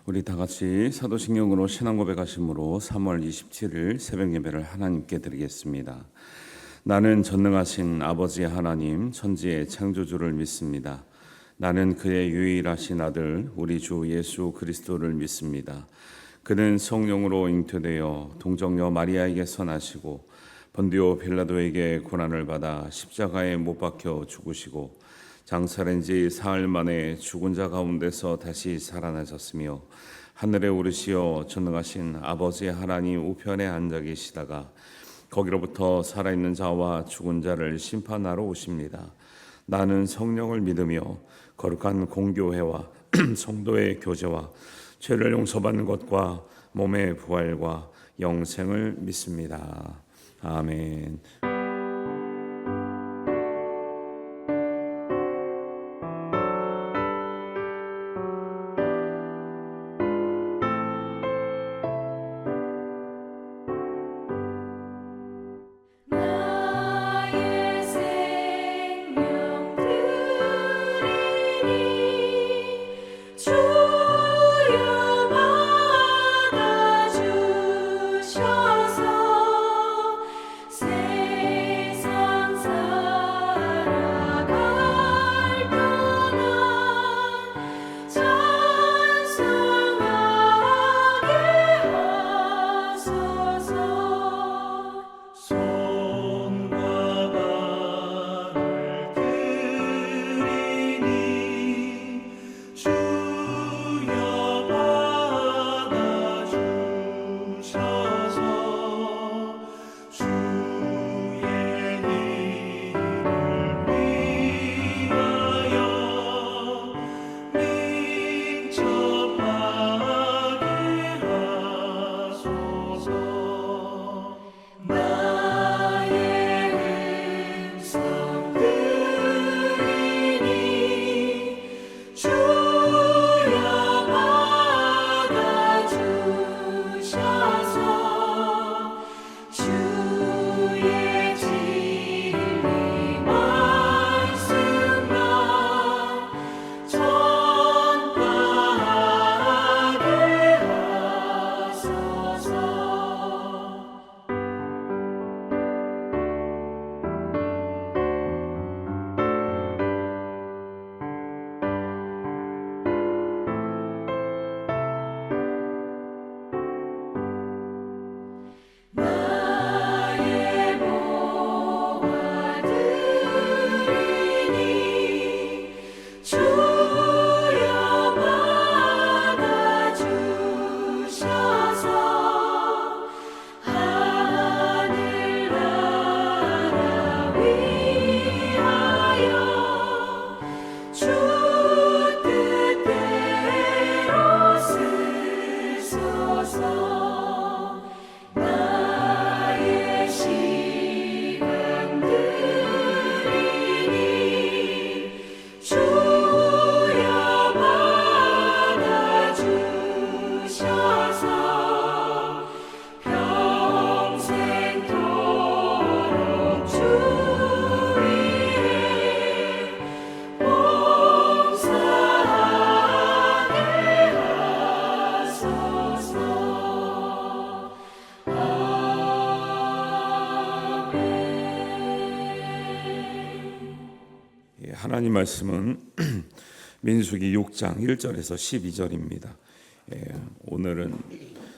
우리 다 같이 사도신경으로 신앙 고백하심으로 3월 27일 새벽 예배를 하나님께 드리겠습니다. 나는 전능하신 아버지 하나님 천지의 창조주를 믿습니다. 나는 그의 유일하신 아들 우리 주 예수 그리스도를 믿습니다. 그는 성령으로 잉태되어 동정녀 마리아에게서 나시고 본디오 빌라도에게 고난을 받아 십자가에 못 박혀 죽으시고 장사된 지 사흘 만에 죽은 자 가운데서 다시 살아나셨으며 하늘에 오르시어 전능하신 아버지 하나님 우편에 앉아 계시다가 거기로부터 살아있는 자와 죽은 자를 심판하러 오십니다. 나는 성령을 믿으며 거룩한 공교회와 성도의 교제와 죄를 용서받는 것과 몸의 부활과 영생을 믿습니다. 아멘. 하나님 말씀은 민수기 6장 1절에서 12절입니다. 오늘은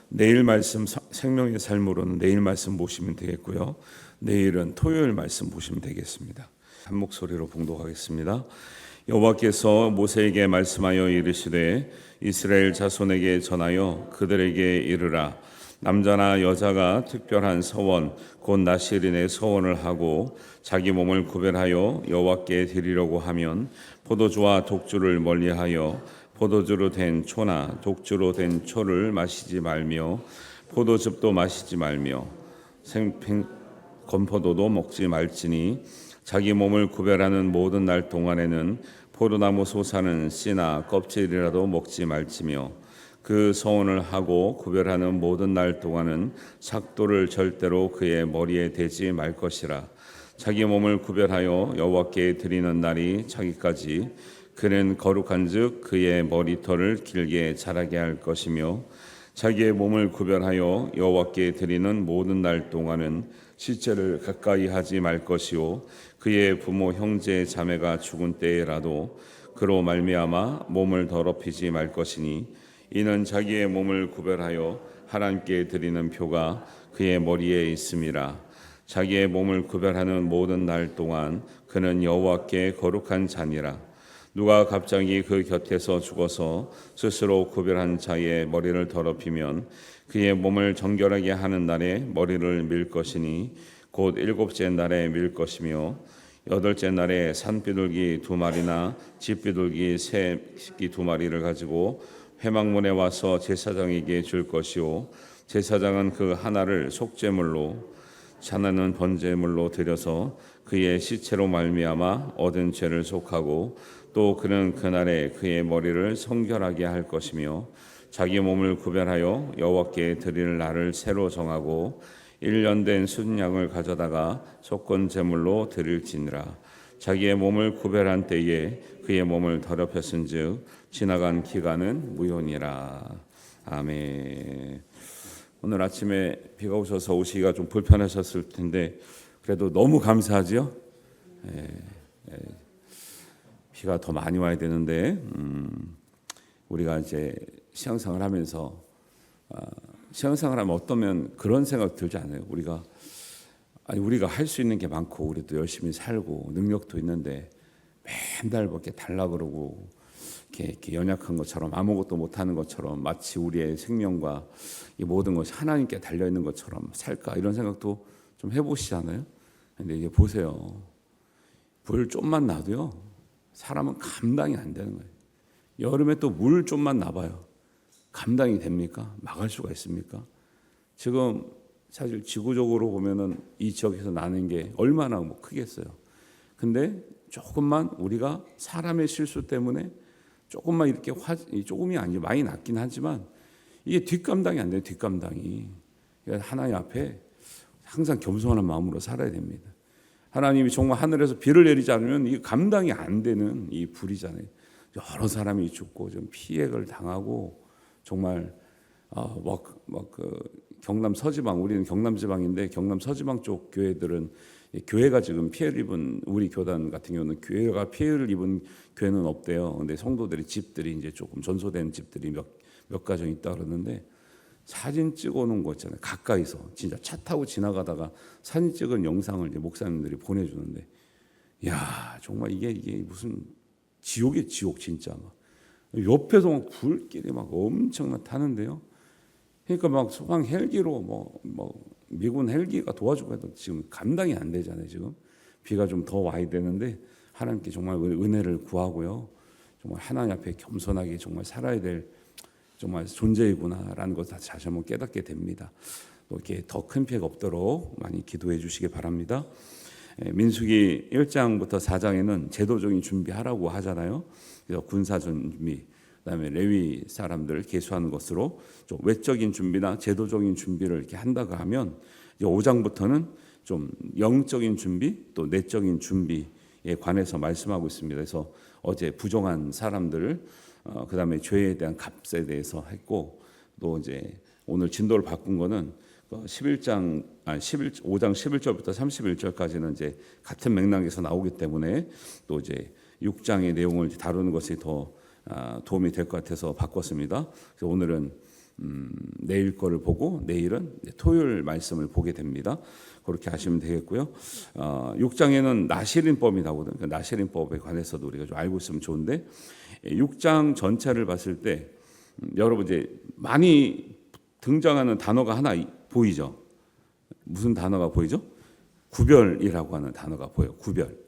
내일 말씀 생명의 삶으로는 내일 말씀 보시면 되겠고요. 내일은 토요일 말씀 보시면 되겠습니다. 한 목소리로 봉독하겠습니다. 여호와께서 모세에게 말씀하여 이르시되 이스라엘 자손에게 전하여 그들에게 이르라. 남자나 여자가 특별한 서원 곧 나실인의 서원을 하고 자기 몸을 구별하여 여호와께 드리려고 하면 포도주와 독주를 멀리하여 포도주로 된 초나 독주로 된 초를 마시지 말며 포도즙도 마시지 말며 생필 건포도도 먹지 말지니 자기 몸을 구별하는 모든 날 동안에는 포도나무 솟아는 씨나 껍질이라도 먹지 말지며 그 서원을 하고 구별하는 모든 날 동안은 삭도를 절대로 그의 머리에 대지 말 것이라. 자기 몸을 구별하여 여호와께 드리는 날이 차기까지 그는 거룩한즉 그의 머리털을 길게 자라게 할 것이며 자기의 몸을 구별하여 여호와께 드리는 모든 날 동안은 시체를 가까이 하지 말 것이요 그의 부모 형제 자매가 죽은 때에라도 그로 말미암아 몸을 더럽히지 말 것이니 이는 자기의 몸을 구별하여 하나님께 드리는 표가 그의 머리에 있음이라. 자기의 몸을 구별하는 모든 날 동안 그는 여호와께 거룩한 자니라. 누가 갑자기 그 곁에서 죽어서 스스로 구별한 자의 머리를 더럽히면 그의 몸을 정결하게 하는 날에 머리를 밀 것이니 곧 일곱째 날에 밀 것이며 여덟째 날에 산비둘기 2마리나 집비둘기 새끼 2마리를 가지고 회막문에 와서 제사장에게 줄 것이요 제사장은 그 하나를 속죄물로 하나는 번제물로 드려서 그의 시체로 말미암아 얻은 죄를 속하고 또 그는 그날에 그의 머리를 성결하게 할 것이며 자기 몸을 구별하여 여호와께 드릴 날을 새로 정하고 1년 된 순양을 가져다가 속건 제물로 드릴지니라. 자기의 몸을 구별한 때에 그의 몸을 더럽혔은즉 지나간 기간은 무효니라. 아멘. 오늘 아침에 비가 오셔서 오시기가 좀 불편하셨을 텐데 그래도 너무 감사하죠. 비가 더 많이 와야 되는데 우리가 이제 신앙생활 하면서 신앙생활 하면 어떠면 그런 생각 들지 않아요? 우리가 할 수 있는 게 많고 우리도 열심히 살고 능력도 있는데 맨날 이렇게 달라 그러고 이렇게 연약한 것처럼 아무것도 못하는 것처럼 마치 우리의 생명과 이 모든 것이 하나님께 달려 있는 것처럼 살까 이런 생각도 좀 해보시잖아요. 근데 이제 보세요. 불 좀만 놔도요 사람은 감당이 안 되는 거예요. 여름에 또 물 좀만 놔봐요. 감당이 됩니까? 막을 수가 있습니까? 지금 사실 지구적으로 보면은 이 지역에서 나는 게 얼마나 크겠어요. 근데 조금만 우리가 사람의 실수 때문에 조금만 이렇게 조금이 아니죠. 많이 낮긴 하지만 이게 뒷감당이 안 돼요. 뒷감당이. 그러니까 하나님 앞에 항상 겸손한 마음으로 살아야 됩니다. 하나님이 정말 하늘에서 비를 내리지 않으면 이게 감당이 안 되는 이 불이잖아요. 여러 사람이 죽고 좀 피해를 당하고 정말 경남 서지방 우리는 경남 지방인데 경남 서지방 쪽 교회들은 교회가 지금 피해를 입은 우리 교단 같은 경우는 교회가 피해를 입은 교회는 없대요. 근데 성도들이 집들이 이제 조금 전소된 집들이 몇 가정 있다 그러는데 사진 찍어놓은 거 있잖아요. 가까이서 진짜 차 타고 지나가다가 사진 찍은 영상을 이제 목사님들이 보내주는데, 야 정말 이게 무슨 지옥의 지옥 진짜 막 옆에서 막 불길이 막 엄청나 타는데요. 그러니까 막 소방 헬기로 뭐 미군 헬기가 도와주고 해도 지금 감당이 안 되잖아요. 지금 비가 좀 더 와야 되는데 하나님께 정말 은혜를 구하고요. 정말 하나님 앞에 겸손하게 정말 살아야 될 정말 존재이구나라는 것을 다시 한번 깨닫게 됩니다. 또 이렇게 더 큰 피해가 없도록 많이 기도해 주시기 바랍니다. 민수기 1장부터 4장에는 제도적인 준비하라고 하잖아요. 그래서 군사 준비, 그다음에 레위 사람들을 계수하는 것으로 좀 외적인 준비나 제도적인 준비를 이렇게 한다고 하면 이제 5장부터는 좀 영적인 준비 또 내적인 준비에 관해서 말씀하고 있습니다. 그래서 어제 부정한 사람들, 그다음에 죄에 대한 값에 대해서 했고 또 이제 오늘 진도를 바꾼 거는 5장 11절부터 31절까지는 이제 같은 맥락에서 나오기 때문에 또 이제 6장의 내용을 다루는 것이 더 도움이 될 것 같아서 바꿨습니다. 그래서 오늘은 내일 거를 보고 내일은 토요일 말씀을 보게 됩니다. 그렇게 하시면 되겠고요. 6장에는 나시린법이 나오거든요. 나시린법에 관해서도 우리가 좀 알고 있으면 좋은데 6장 전체를 봤을 때 여러분 이제 많이 등장하는 단어가 하나 보이죠? 무슨 단어가 보이죠? 구별이라고 하는 단어가 보여요. 구별.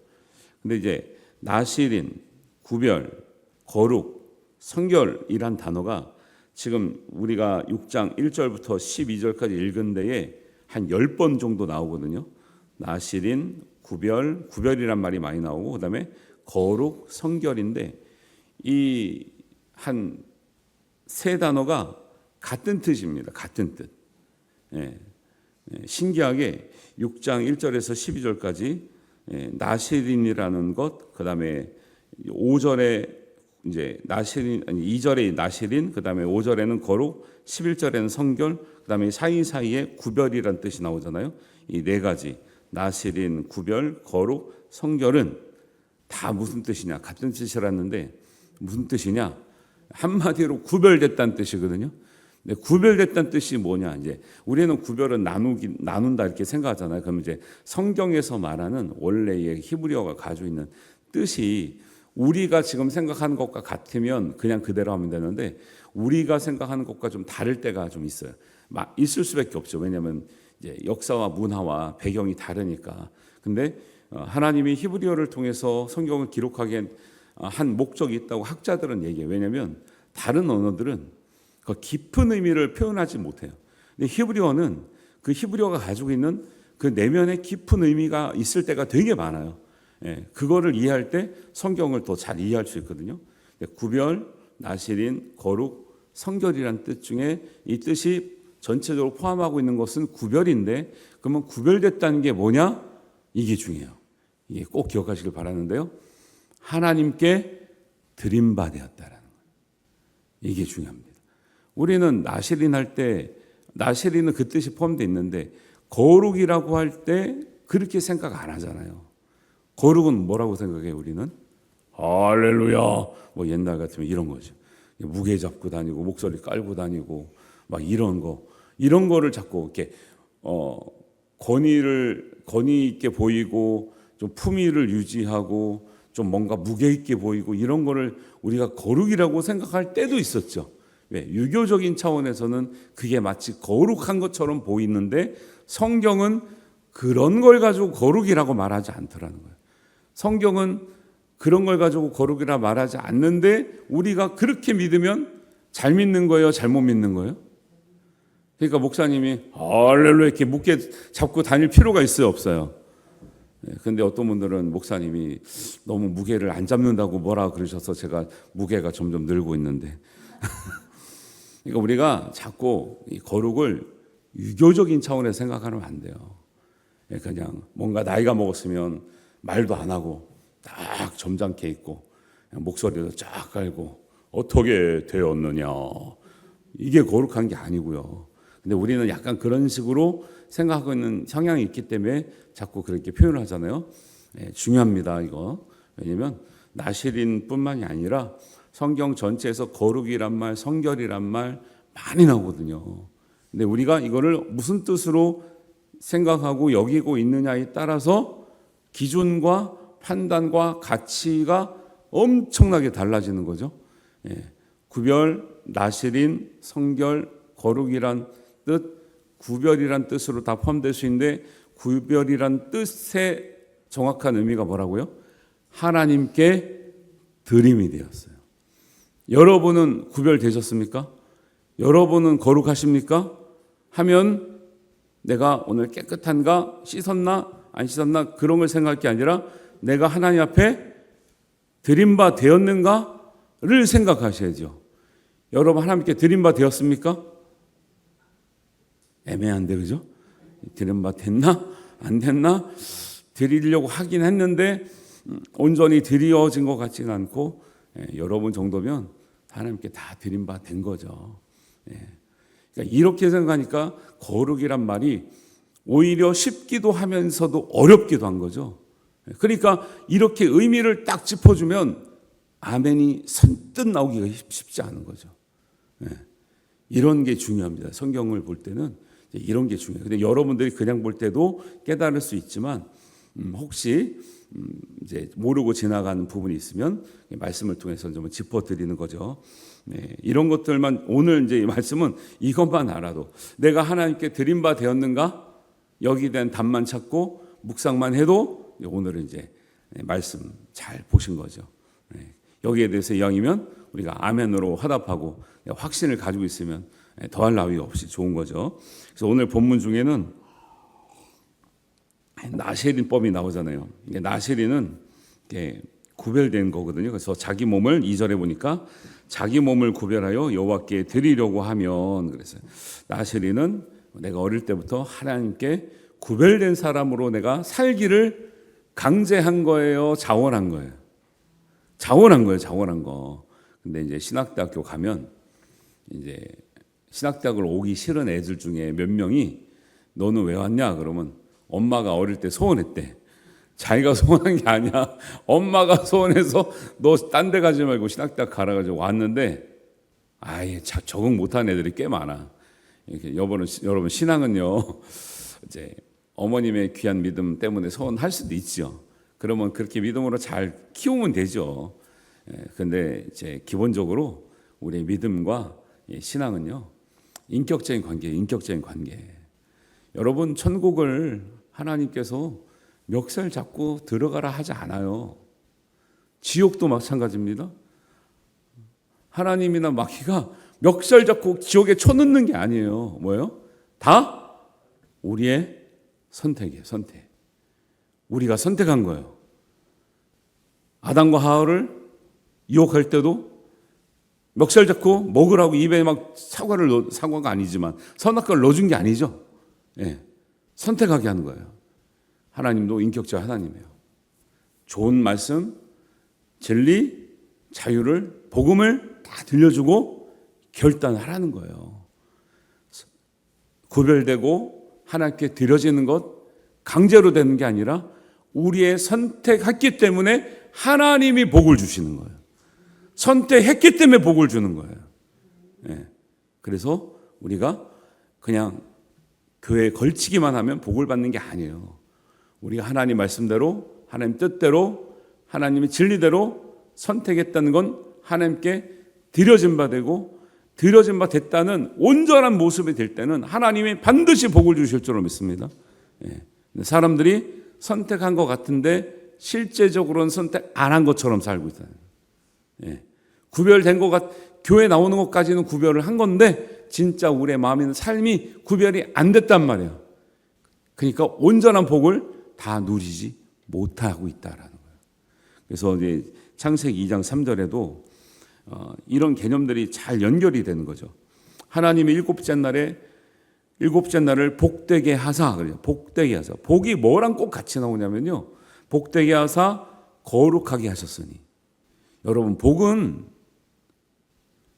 근데 이제 나시린, 구별, 거룩, 성결이란 단어가 지금 우리가 6장 1절부터 12절까지 읽은 데에 한 10번 정도 나오거든요. 나시린, 구별, 구별이란 말이 많이 나오고 그다음에 거룩, 성결인데 이 한 세 단어가 같은 뜻입니다. 같은 뜻. 신기하게 6장 1절에서 12절까지 나시린이라는 것, 그다음에 5절에 이제 나실인, 아니 2절에 나실인, 그다음에 5절에는 거룩, 11절에는 성결, 그다음에 사이사이에 구별이란 뜻이 나오잖아요. 이 네 가지 나실인, 구별, 거룩, 성결은 다 무슨 뜻이냐? 같은 뜻이라는데 무슨 뜻이냐? 한마디로 구별됐다는 뜻이거든요. 근데 구별됐다는 뜻이 뭐냐? 이제 우리는 구별은 나눈다 이렇게 생각하잖아요. 그러면 이제 성경에서 말하는 원래의 히브리어가 가지고 있는 뜻이 우리가 지금 생각하는 것과 같으면 그냥 그대로 하면 되는데 우리가 생각하는 것과 좀 다를 때가 좀 있어요. 있을 수밖에 없죠. 왜냐하면 이제 역사와 문화와 배경이 다르니까. 근데 하나님이 히브리어를 통해서 성경을 기록하기엔 한 목적이 있다고 학자들은 얘기해요. 왜냐하면 다른 언어들은 그 깊은 의미를 표현하지 못해요. 근데 히브리어는 그 히브리어가 가지고 있는 그 내면에 깊은 의미가 있을 때가 되게 많아요. 예, 그거를 이해할 때 성경을 더 잘 이해할 수 있거든요. 구별, 나실인, 거룩, 성결이란 뜻 중에 이 뜻이 전체적으로 포함하고 있는 것은 구별인데 그러면 구별됐다는 게 뭐냐? 이게 중요해요. 이게 꼭 기억하시길 바라는데요. 하나님께 드림받았다라는 거예요. 이게 중요합니다. 우리는 나실인 할 때 나실인은 그 뜻이 포함되어 있는데 거룩이라고 할 때 그렇게 생각 안 하잖아요. 거룩은 뭐라고 생각해요? 우리는 할렐루야 뭐 옛날 같으면 이런 거죠. 무게 잡고 다니고 목소리 깔고 다니고 막 이런 거를 자꾸 이렇게 권위 있게 보이고 좀 품위를 유지하고 좀 뭔가 무게 있게 보이고 이런 거를 우리가 거룩이라고 생각할 때도 있었죠. 왜? 유교적인 차원에서는 그게 마치 거룩한 것처럼 보이는데 성경은 그런 걸 가지고 거룩이라고 말하지 않더라는 거예요. 성경은 그런 걸 가지고 거룩이라 말하지 않는데 우리가 그렇게 믿으면 잘 믿는 거예요? 잘못 믿는 거예요? 그러니까 목사님이 할렐루야 이렇게 무게 잡고 다닐 필요가 있어요? 없어요? 근데 어떤 분들은 목사님이 너무 무게를 안 잡는다고 뭐라 그러셔서 제가 무게가 점점 늘고 있는데 그러니까 우리가 자꾸 이 거룩을 유교적인 차원에서 생각하면 안 돼요. 그냥 뭔가 나이가 먹었으면 말도 안 하고 딱 점잖게 있고 목소리도 쫙 깔고 어떻게 되었느냐 이게 거룩한 게 아니고요. 근데 우리는 약간 그런 식으로 생각하고 있는 성향이 있기 때문에 자꾸 그렇게 표현을 하잖아요. 중요합니다 이거. 왜냐하면 나실인뿐만이 아니라 성경 전체에서 거룩이란 말, 성결이란 말 많이 나오거든요. 근데 우리가 이거를 무슨 뜻으로 생각하고 여기고 있느냐에 따라서 기준과 판단과 가치가 엄청나게 달라지는 거죠. 구별, 나실인, 성결, 거룩이란 뜻, 구별이란 뜻으로 다 포함될 수 있는데 구별이란 뜻의 정확한 의미가 뭐라고요? 하나님께 드림이 되었어요. 여러분은 구별되셨습니까? 여러분은 거룩하십니까? 하면 내가 오늘 깨끗한가? 씻었나? 안 씻었나? 그런 걸 생각할 게 아니라 내가 하나님 앞에 드림바 되었는가를 생각하셔야죠. 여러분 하나님께 드림바 되었습니까? 애매한데 그죠? 드림바 됐나? 안 됐나? 드리려고 하긴 했는데 온전히 드리어진 것 같지는 않고 여러분 정도면 하나님께 다 드림바 된 거죠. 그러니까 이렇게 생각하니까 거룩이란 말이 오히려 쉽기도 하면서도 어렵기도 한 거죠. 그러니까 이렇게 의미를 딱 짚어주면 아멘이 선뜻 나오기가 쉽지 않은 거죠. 이런 게 중요합니다. 성경을 볼 때는 이런 게 중요해요. 근데 여러분들이 그냥 볼 때도 깨달을 수 있지만 혹시 이제 모르고 지나가는 부분이 있으면 말씀을 통해서 좀 짚어드리는 거죠. 이런 것들만 오늘 이제 이 말씀은 이것만 알아도 내가 하나님께 드림바 되었는가 여기에 대한 답만 찾고 묵상만 해도 오늘은 이제 말씀 잘 보신 거죠. 여기에 대해서 이왕이면 우리가 아멘으로 화답하고 확신을 가지고 있으면 더할 나위 없이 좋은 거죠. 그래서 오늘 본문 중에는 나실인법이 나오잖아요. 나실인은 구별된 거거든요. 그래서 자기 몸을 2절에 보니까 자기 몸을 구별하여 여호와께 드리려고 하면 그랬어요. 나실인은 내가 어릴 때부터 하나님께 구별된 사람으로 내가 살기를 강제한 거예요. 자원한 거예요. 자원한 거예요. 자원한 거. 근데 이제 신학대학교 가면 이제 신학대학을 오기 싫은 애들 중에 몇 명이 너는 왜 왔냐? 그러면 엄마가 어릴 때 소원했대. 자기가 소원한 게 아니야. 엄마가 소원해서 너 딴 데 가지 말고 신학대학 가라 가지고 왔는데 아예 적응 못한 애들이 꽤 많아. 이렇게 여러분 신앙은요 이제 어머님의 귀한 믿음 때문에 소원할 수도 있죠. 그러면 그렇게 믿음으로 잘 키우면 되죠. 근데 이제 기본적으로 우리의 믿음과 신앙은요 인격적인 관계. 여러분 천국을 하나님께서 멱살 잡고 들어가라 하지 않아요. 지옥도 마찬가지입니다. 하나님이나 마귀가 멱살 잡고 지옥에 쳐넣는 게 아니에요. 뭐예요? 다 우리의 선택이에요. 선택. 우리가 선택한 거예요. 아담과 하와를 유혹할 때도 멱살 잡고 먹으라고 입에 막 사과가 아니지만 선악과를 넣어준 게 아니죠. 예, 선택하게 하는 거예요. 하나님도 인격적 하나님이에요. 좋은 말씀, 진리, 자유를, 복음을 다 들려주고 결단하라는 거예요. 구별되고 하나님께 드려지는 것 강제로 되는 게 아니라 우리의 선택했기 때문에 하나님이 복을 주시는 거예요. 선택했기 때문에 복을 주는 거예요. 예. 그래서 우리가 그냥 교회에 걸치기만 하면 복을 받는 게 아니에요. 우리가 하나님 말씀대로 하나님 뜻대로 하나님의 진리대로 선택했다는 건 하나님께 드려진 바 되고 드려진 바 됐다는 온전한 모습이 될 때는 하나님이 반드시 복을 주실 줄로 믿습니다. 예. 사람들이 선택한 것 같은데 실제적으로는 선택 안 한 것처럼 살고 있어요. 예. 구별된 것 교회 나오는 것까지는 구별을 한 건데 진짜 우리의 마음의 삶이 구별이 안 됐단 말이에요. 그러니까 온전한 복을 다 누리지 못하고 있다라는 거예요. 그래서 이제 창세기 2장 3절에도 이런 개념들이 잘 연결이 되는 거죠. 하나님이 일곱째 날을 복되게 하사 그래요. 복되게 하사. 복이 뭐랑 꼭 같이 나오냐면요. 복되게 하사 거룩하게 하셨으니. 여러분 복은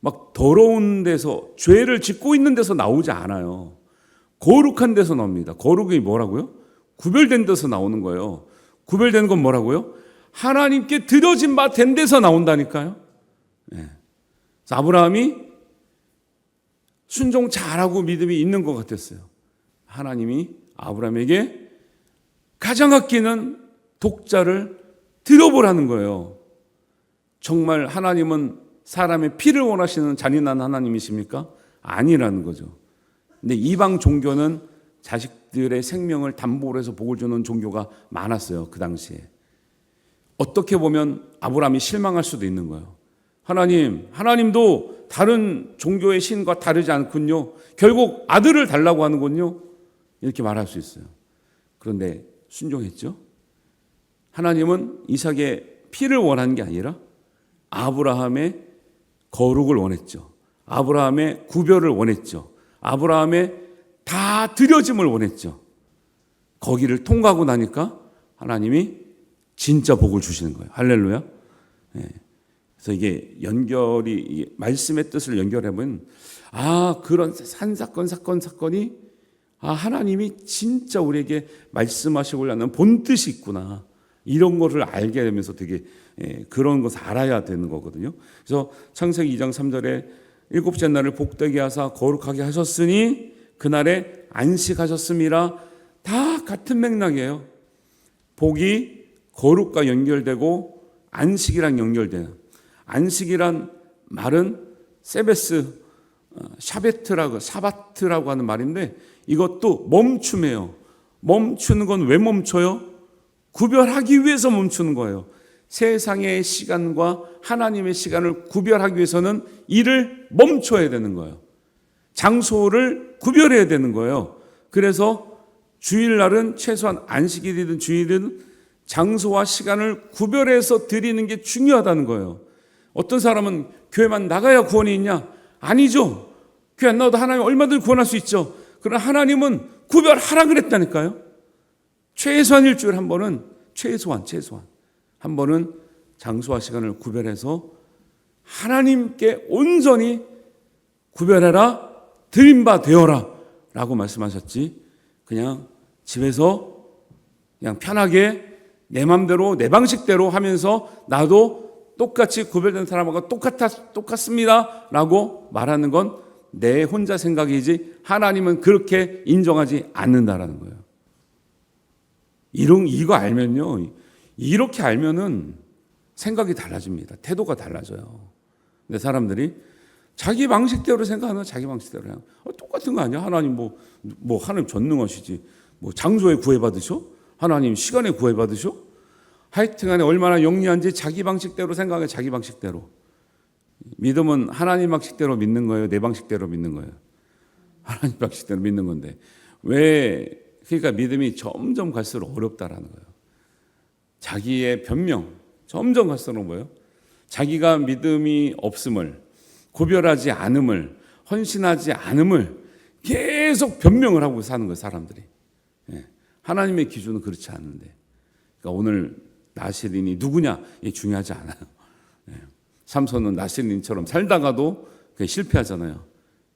막 더러운 데서 죄를 짓고 있는 데서 나오지 않아요. 거룩한 데서 나옵니다. 거룩이 뭐라고요? 구별된 데서 나오는 거예요. 구별된 건 뭐라고요? 하나님께 드려진 바 된 데서 나온다니까요. 네. 그래서 아브라함이 순종 잘하고 믿음이 있는 것 같았어요. 하나님이 아브라함에게 가장 아끼는 독자를 드려보라는 거예요. 정말 하나님은 사람의 피를 원하시는 잔인한 하나님이십니까? 아니라는 거죠. 근데 이방 종교는 자식들의 생명을 담보로 해서 복을 주는 종교가 많았어요. 그 당시에. 어떻게 보면 아브라함이 실망할 수도 있는 거예요. 하나님도 다른 종교의 신과 다르지 않군요. 결국 아들을 달라고 하는군요. 이렇게 말할 수 있어요. 그런데 순종했죠. 하나님은 이삭의 피를 원하는 게 아니라 아브라함의 거룩을 원했죠. 아브라함의 구별을 원했죠. 아브라함의 다 드려짐을 원했죠. 거기를 통과하고 나니까 하나님이 진짜 복을 주시는 거예요. 할렐루야. 네. 그래서 이게 연결이 말씀의 뜻을 연결해보면 그런 사건이 하나님이 진짜 우리에게 말씀하시고자 하는 본뜻이 있구나. 이런 거를 알게 되면서 되게 그런 것을 알아야 되는 거거든요. 그래서 창세기 2장 3절에 일곱째 날을 복되게 하사 거룩하게 하셨으니 그날에 안식하셨음이라 다 같은 맥락이에요. 복이 거룩과 연결되고 안식이랑 연결되는 안식이란 말은 세베스 사바트라고 하는 말인데 이것도 멈춤이에요. 멈추는 건 왜 멈춰요? 구별하기 위해서 멈추는 거예요. 세상의 시간과 하나님의 시간을 구별하기 위해서는 일을 멈춰야 되는 거예요. 장소를 구별해야 되는 거예요. 그래서 주일날은 최소한 안식일이든 주일이든 장소와 시간을 구별해서 드리는 게 중요하다는 거예요. 어떤 사람은 교회만 나가야 구원이 있냐? 아니죠. 교회 안 나와도 하나님 얼마든지 구원할 수 있죠. 그러나 하나님은 구별하라 그랬다니까요. 최소한 일주일에 한 번은 최소한 한 번은 장소와 시간을 구별해서 하나님께 온전히 구별해라, 드림바 되어라 라고 말씀하셨지, 그냥 집에서 그냥 편하게 내 맘대로 내 방식대로 하면서 나도 똑같이 구별된 사람하고 똑같습니다 라고 말하는 건 내 혼자 생각이지 하나님은 그렇게 인정하지 않는다라는 거예요. 이거 알면요, 이렇게 알면은 생각이 달라집니다. 태도가 달라져요. 근데 사람들이 자기 방식대로 생각하는, 자기 방식대로 해요. 똑같은 거 아니야? 하나님 하나님 전능하시지. 장소에 구애받으셔? 하나님 시간에 구애받으셔? 하여튼간에 얼마나 영리한지 자기 방식대로 생각해, 자기 방식대로. 믿음은 하나님 방식대로 믿는 거예요? 내 방식대로 믿는 거예요? 하나님 방식대로 믿는 건데. 그러니까 믿음이 점점 갈수록 어렵다라는 거예요. 자기의 변명, 점점 갈수록 뭐예요? 자기가 믿음이 없음을, 구별하지 않음을, 헌신하지 않음을 계속 변명을 하고 사는 거예요, 사람들이. 하나님의 기준은 그렇지 않은데. 그러니까 오늘 나실인이 누구냐? 이게 중요하지 않아요. 삼손은 나실인처럼 살다가도 실패하잖아요.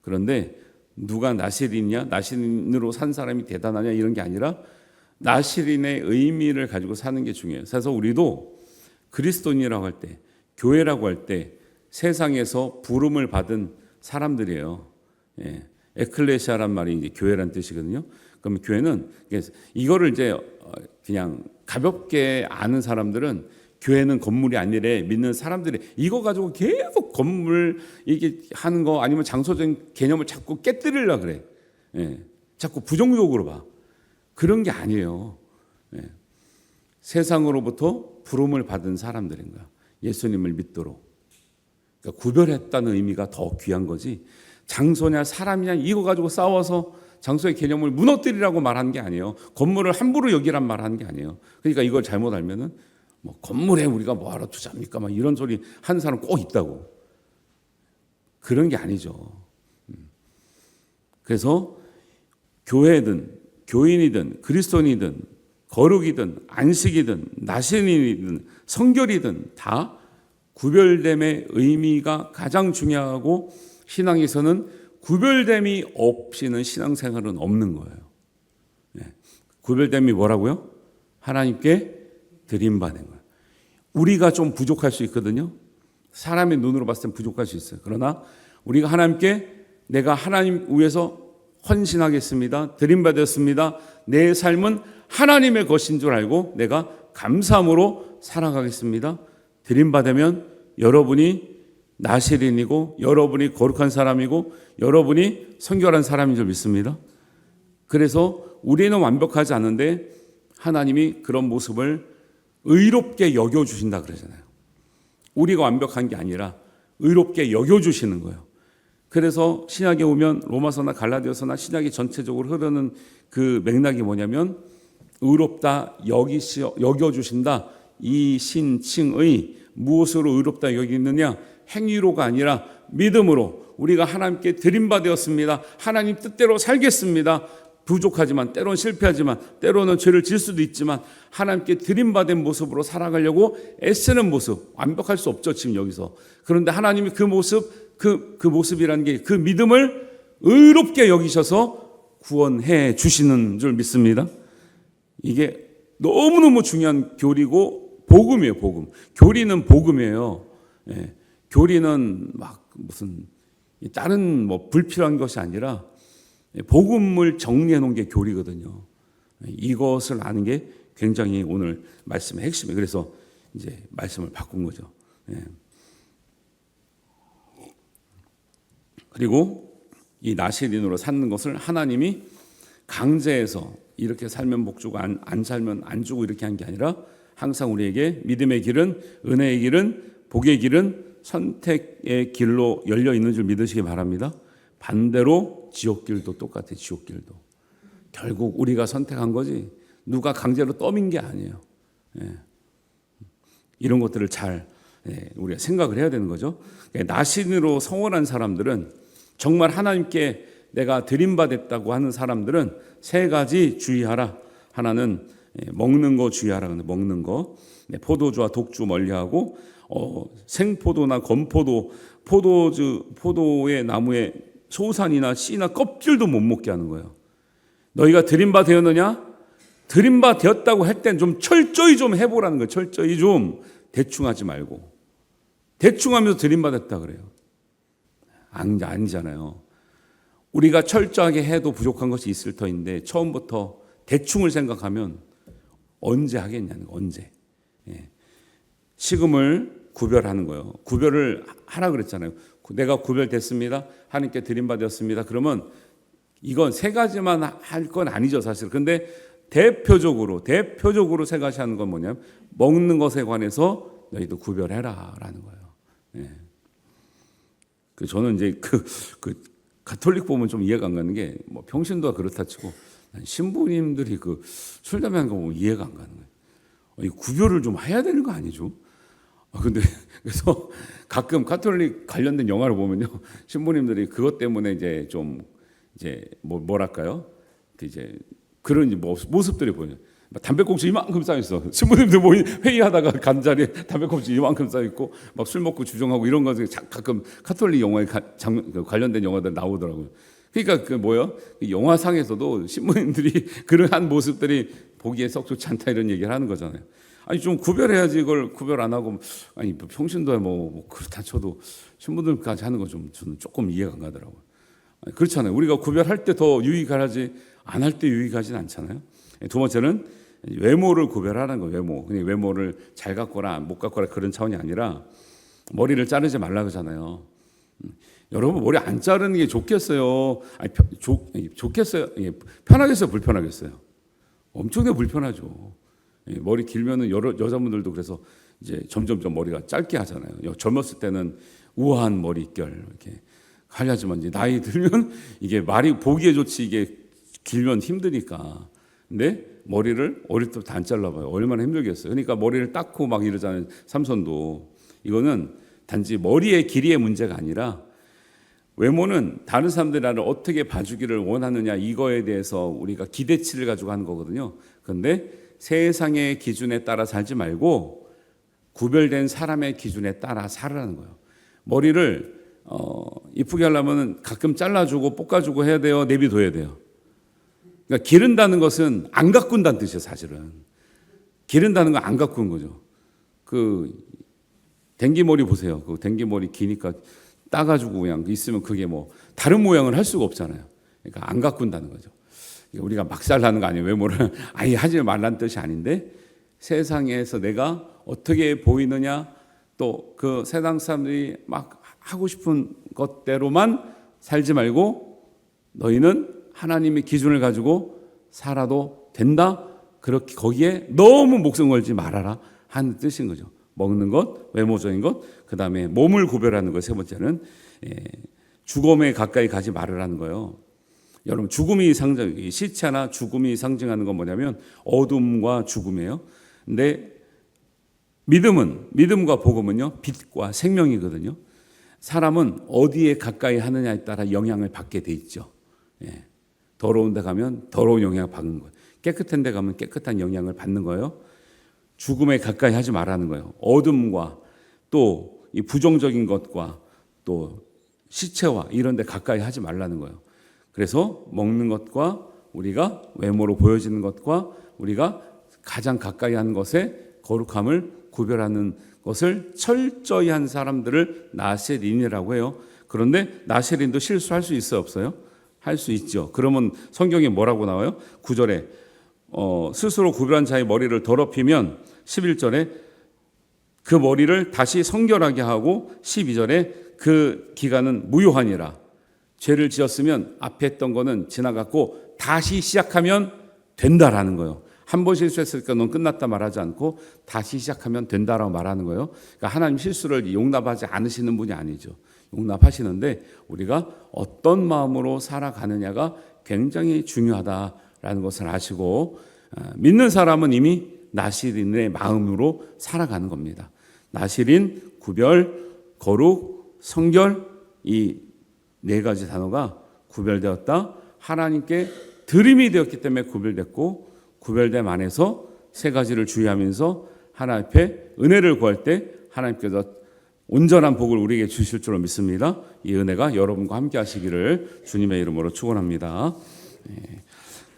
그런데 누가 나실인이냐, 나실인으로 산 사람이 대단하냐 이런 게 아니라 나실인의 의미를 가지고 사는 게 중요해요. 그래서 우리도 그리스도인이라고 할 때, 교회라고 할 때 세상에서 부름을 받은 사람들이에요. 에클레시아란 말이 이제 교회란 뜻이거든요. 그럼 교회는 이거를 이제 그냥 가볍게 아는 사람들은 교회는 건물이 아니래 믿는 사람들이 이거 가지고 계속 건물 이게 하는 거 아니면 장소적인 개념을 자꾸 깨뜨리려고 그래. 자꾸 부정적으로 봐. 그런 게 아니에요. 세상으로부터 부름을 받은 사람들인 거야. 예수님을 믿도록. 그러니까 구별했다는 의미가 더 귀한 거지. 장소냐 사람이냐 이거 가지고 싸워서 장소의 개념을 무너뜨리라고 말하는 게 아니에요. 건물을 함부로 여기란 말하는 게 아니에요. 그러니까 이걸 잘못 알면은 건물에 우리가 뭐하러 투자합니까? 막 이런 소리 하는 사람 꼭 있다고. 그런 게 아니죠. 그래서 교회든 교인이든 그리스도인이든 거룩이든 안식이든 나신이든 성결이든 다 구별됨의 의미가 가장 중요하고 신앙에서는 구별됨이 없이는 신앙생활은 없는 거예요. 구별됨이 뭐라고요? 하나님께 드림받는 거예요. 우리가 좀 부족할 수 있거든요. 사람의 눈으로 봤을 땐 부족할 수 있어요. 그러나 우리가 하나님께 내가 하나님 위해서 헌신하겠습니다. 드림받았습니다. 내 삶은 하나님의 것인 줄 알고 내가 감사함으로 살아가겠습니다. 드림받으면 여러분이 나실인이고 여러분이 거룩한 사람이고 여러분이 성결한 사람인 줄 믿습니다. 그래서 우리는 완벽하지 않은데 하나님이 그런 모습을 의롭게 여겨주신다 그러잖아요. 우리가 완벽한 게 아니라 의롭게 여겨주시는 거예요. 그래서 신약에 오면 로마서나 갈라디아서나 신약이 전체적으로 흐르는 그 맥락이 뭐냐면 의롭다 여겨주신다. 이 신칭의 무엇으로 의롭다 여기느냐? 행위로가 아니라 믿음으로 우리가 하나님께 드림받았습니다. 하나님 뜻대로 살겠습니다. 부족하지만 때로는 실패하지만 때로는 죄를 질 수도 있지만 하나님께 드림받은 모습으로 살아가려고 애쓰는 모습. 완벽할 수 없죠 지금 여기서. 그런데 하나님이 그 모습 그 모습이라는 게 그 믿음을 의롭게 여기셔서 구원해 주시는 줄 믿습니다. 이게 너무너무 중요한 교리고 복음이에요. 복음. 교리는 복음이에요. 교리는 막 무슨 다른 불필요한 것이 아니라 복음을 정리해 놓은 게 교리거든요. 이것을 아는 게 굉장히 오늘 말씀의 핵심이에요. 그래서 이제 말씀을 바꾼 거죠. 그리고 이 나실인으로 사는 것을 하나님이 강제해서 이렇게 살면 복 주고 안 살면 안 주고 이렇게 한 게 아니라 항상 우리에게 믿음의 길은 은혜의 길은 복의 길은 선택의 길로 열려 있는 줄 믿으시기 바랍니다. 반대로 지옥길도 똑같아요. 지옥길도 결국 우리가 선택한 거지 누가 강제로 떠민 게 아니에요. 이런 것들을 잘 우리가 생각을 해야 되는 거죠. 나신으로 성원한 사람들은 정말 하나님께 내가 드림받았다고 하는 사람들은 세 가지 주의하라. 하나는 먹는 거 주의하라. 먹는 거 포도주와 독주 멀리하고 생포도나 건포도, 포도의 나무에 소산이나 씨나 껍질도 못 먹게 하는 거예요. 너희가 들인 바 되었느냐? 들인 바 되었다고 할 땐 좀 철저히 좀 해보라는 거예요. 철저히 좀 대충 하지 말고. 대충 하면서 들인 바 됐다 그래요. 아니잖아요. 우리가 철저하게 해도 부족한 것이 있을 터인데 처음부터 대충을 생각하면 언제 하겠냐는 거, 언제. 예. 식음을 구별하는 거예요. 구별을 하라 그랬잖아요. 내가 구별됐습니다. 하나님께 드린 바 되었습니다. 그러면 이건 세 가지만 할 건 아니죠, 사실. 근데 대표적으로 세 가지 하는 건 뭐냐면 먹는 것에 관해서 너희도 구별해라라는 거예요. 예. 저는 이제 그 가톨릭 보면 좀 이해가 안 가는 게 뭐 평신도가 그렇다 치고 신부님들이 술 담배 하는 거 보면 이해가 안 가는 거예요. 이 구별을 좀 해야 되는 거 아니죠? 근데 그래서 가끔 가톨릭 관련된 영화를 보면요, 신부님들이 그것 때문에 이제 좀 뭐랄까요? 이제 그런 모습들이 보여요. 담배꽁초 이만큼 쌓여 있어. 신부님들 회의하다가 간 자리에 담배꽁초 이만큼 쌓여 있고 막 술 먹고 주정하고 이런 거 가끔 가톨릭 영화에 관련된 영화들 나오더라고요. 그러니까 영화상에서도 신부님들이 그런 한 모습들이 보기에 썩 좋지 않다 이런 얘기를 하는 거잖아요. 아니 좀 구별해야지. 이걸 구별 안 하고 평신도에 뭐 그렇다 쳐도 신부들까지 하는 거 좀 저는 조금 이해가 안 가더라고요. 그렇잖아요. 우리가 구별할 때 더 유익하지 안 할 때 유익하진 않잖아요. 두 번째는 외모를 구별하는 거예요. 그냥 외모를 잘 갖거나 못 갖거나 그런 차원이 아니라 머리를 자르지 말라 그러잖아요. 여러분 머리 안 자르는 게 좋겠어요? 좋겠어요? 편하겠어요? 불편하겠어요? 엄청나게 불편하죠. 머리 길면은 여자분들도 그래서 이제 점점점 머리가 짧게 하잖아요. 젊었을 때는 우아한 머릿결 이렇게 하려지만 이제 나이 들면 이게 말이 보기에 좋지 이게 길면 힘드니까. 근데 머리를 어릴 때부터 안 잘라봐요. 얼마나 힘들겠어요. 그러니까 머리를 닦고 막 이러잖아요. 삼손도. 이거는 단지 머리의 길이의 문제가 아니라 외모는 다른 사람들이 나를 어떻게 봐주기를 원하느냐 이거에 대해서 우리가 기대치를 가지고 하는 거거든요. 그런데 세상의 기준에 따라 살지 말고 구별된 사람의 기준에 따라 살으라는 거예요. 머리를 이쁘게 하려면 가끔 잘라주고 볶아주고 해야 돼요? 내비둬야 돼요? 그러니까 기른다는 것은 안 가꾼다는 뜻이에요, 사실은. 기른다는 건 안 가꾸는 거죠. 댕기머리 보세요. 댕기머리 기니까 따가지고 그냥 있으면 그게 다른 모양을 할 수가 없잖아요. 그러니까 안 가꾼다는 거죠. 우리가 막살하는 거 아니에요. 외모를 아예 하지 말라는 뜻이 아닌데 세상에서 내가 어떻게 보이느냐 또 그 세상 사람들이 막 하고 싶은 것대로만 살지 말고 너희는 하나님의 기준을 가지고 살아도 된다. 그렇게 거기에 너무 목숨 걸지 말아라 하는 뜻인 거죠. 먹는 것, 외모적인 것, 그 다음에 몸을 구별하는 것. 세 번째는 죽음에 가까이 가지 말으라는 거예요. 여러분 죽음이 시체나 죽음이 상징하는 건 뭐냐면 어둠과 죽음이에요. 근데 믿음과 복음은요 빛과 생명이거든요. 사람은 어디에 가까이 하느냐에 따라 영향을 받게 돼 있죠. 더러운 데 가면 더러운 영향을 받는 거예요. 깨끗한 데 가면 깨끗한 영향을 받는 거예요. 죽음에 가까이 하지 말라는 거예요. 어둠과 또 이 부정적인 것과 또 시체와 이런 데 가까이 하지 말라는 거예요. 그래서 먹는 것과 우리가 외모로 보여지는 것과 우리가 가장 가까이 하는 것의 거룩함을 구별하는 것을 철저히 한 사람들을 나세린이라고 해요. 그런데 나세린도 실수할 수 있어요, 없어요? 할 수 있죠. 그러면 성경에 뭐라고 나와요? 9절에 스스로 구별한 자의 머리를 더럽히면 11절에 그 머리를 다시 성결하게 하고 12절에 그 기간은 무효하니라. 죄를 지었으면 앞에 했던 거는 지나갔고 다시 시작하면 된다라는 거예요. 한 번 실수했으니까 넌 끝났다 말하지 않고 다시 시작하면 된다라고 말하는 거예요. 그러니까 하나님 실수를 용납하지 않으시는 분이 아니죠. 용납하시는데 우리가 어떤 마음으로 살아가느냐가 굉장히 중요하다라는 것을 아시고 믿는 사람은 이미 나시린의 마음으로 살아가는 겁니다. 나시린, 구별, 거룩, 성결 이 네 가지 단어가 구별되었다. 하나님께 드림이 되었기 때문에 구별됐고 구별됨 안에서 세 가지를 주의하면서 하나님 앞에 은혜를 구할 때 하나님께서 온전한 복을 우리에게 주실 줄로 믿습니다. 이 은혜가 여러분과 함께 하시기를 주님의 이름으로 축원합니다.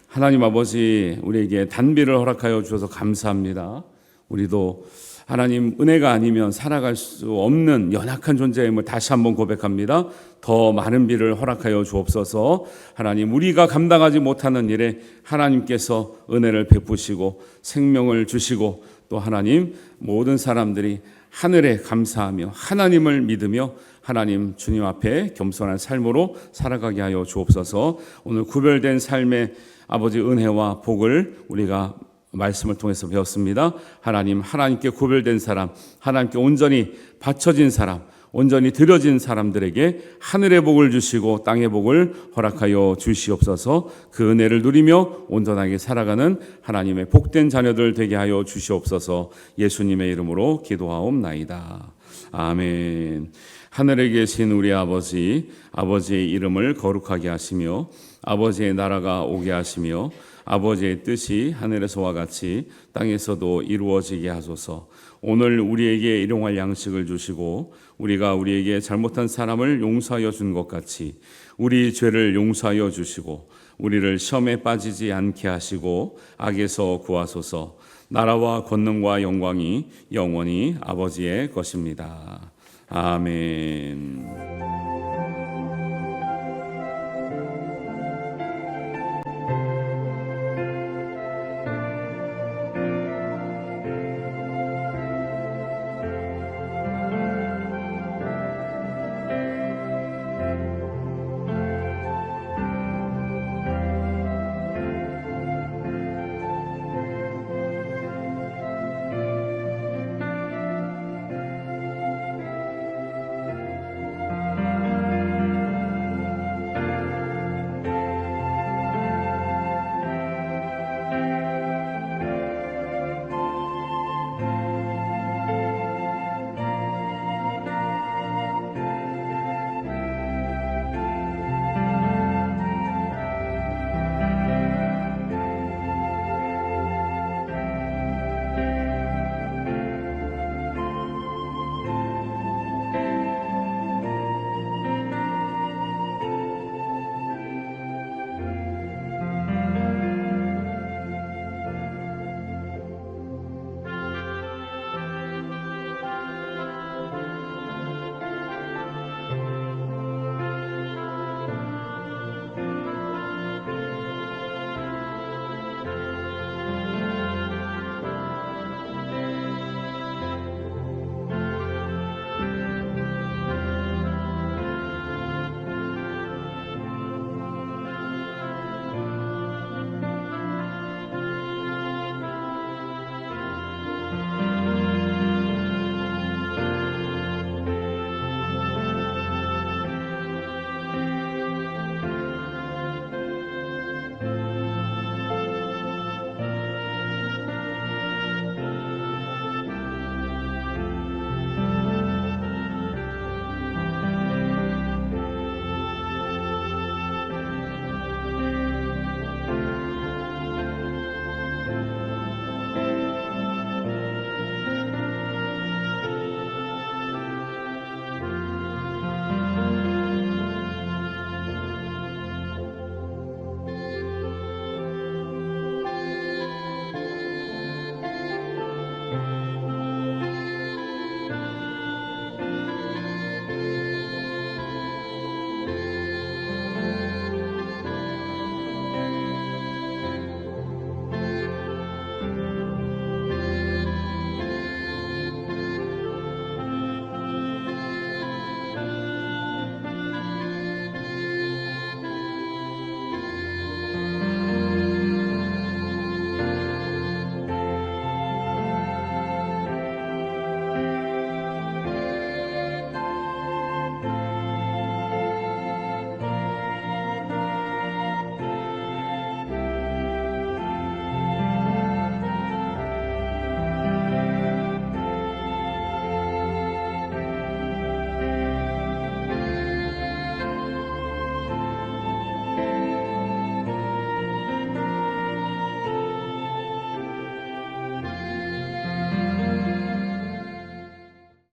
하나님 아버지, 우리에게 단비를 허락하여 주셔서 감사합니다. 우리도 하나님 은혜가 아니면 살아갈 수 없는 연약한 존재임을 다시 한번 고백합니다. 더 많은 비를 허락하여 주옵소서. 하나님, 우리가 감당하지 못하는 일에 하나님께서 은혜를 베푸시고 생명을 주시고, 또 하나님 모든 사람들이 하늘에 감사하며 하나님을 믿으며 하나님 주님 앞에 겸손한 삶으로 살아가게 하여 주옵소서. 오늘 구별된 삶의 아버지 은혜와 복을 우리가 말씀을 통해서 배웠습니다. 하나님, 하나님께 구별된 사람, 하나님께 온전히 바쳐진 사람, 온전히 드려진 사람들에게 하늘의 복을 주시고 땅의 복을 허락하여 주시옵소서. 그 은혜를 누리며 온전하게 살아가는 하나님의 복된 자녀들 되게 하여 주시옵소서. 예수님의 이름으로 기도하옵나이다. 아멘. 하늘에 계신 우리 아버지, 아버지의 이름을 거룩하게 하시며 아버지의 나라가 오게 하시며 아버지의 뜻이 하늘에서와 같이 땅에서도 이루어지게 하소서. 오늘 우리에게 일용할 양식을 주시고 우리가 우리에게 잘못한 사람을 용서하여 준 것 같이 우리 죄를 용서하여 주시고 우리를 시험에 빠지지 않게 하시고 악에서 구하소서. 나라와 권능과 영광이 영원히 아버지의 것입니다. 아멘.